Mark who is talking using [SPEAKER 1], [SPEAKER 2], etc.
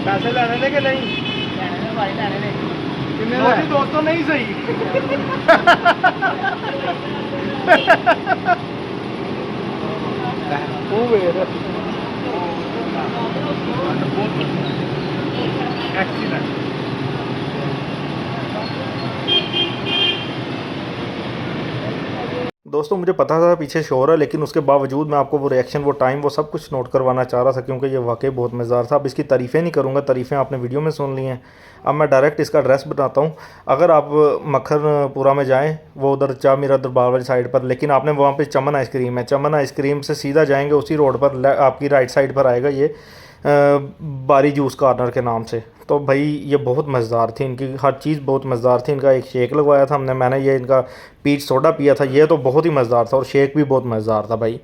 [SPEAKER 1] पैसे लेने थे कि नहीं?
[SPEAKER 2] ਲੈਣੇ ਨੇ ਭਾਈ ਲੈਣੇ ਨੇ
[SPEAKER 1] कितने लो जी दोस्तों नहीं सही। वो वेर एक्सीलेंट। दोस्तों मुझे पता था पीछे शोर है, लेकिन उसके बावजूद मैं आपको वो रिएक्शन, वो टाइम, वो सब कुछ नोट करवाना चाह रहा था, क्योंकि ये वाकई बहुत मज़ेदार था। अब इसकी तारीफ़ें नहीं करूँगा, तारीफ़ें आपने वीडियो में सुन ली हैं। अब मैं डायरेक्ट इसका एड्रेस बताता हूँ। अगर आप मक्खनपुरा में जाएं, वो उधर चा मीरा दरबार वाली साइड पर, लेकिन आपने वहाँ पे चमन आइसक्रीम है, चमन आइसक्रीम से सीधा जाएंगे, उसी रोड पर आपकी राइट साइड पर आएगा ये बारी जूस कॉर्नर के नाम से। तो भाई ये बहुत मज़ेदार थी, इनकी हर चीज़ बहुत मज़ेदार थी। इनका एक शेक लगवाया था मैंने ये इनका पीच सोडा पिया था, ये तो बहुत ही मज़ेदार था, और शेक भी बहुत मज़ेदार था भाई।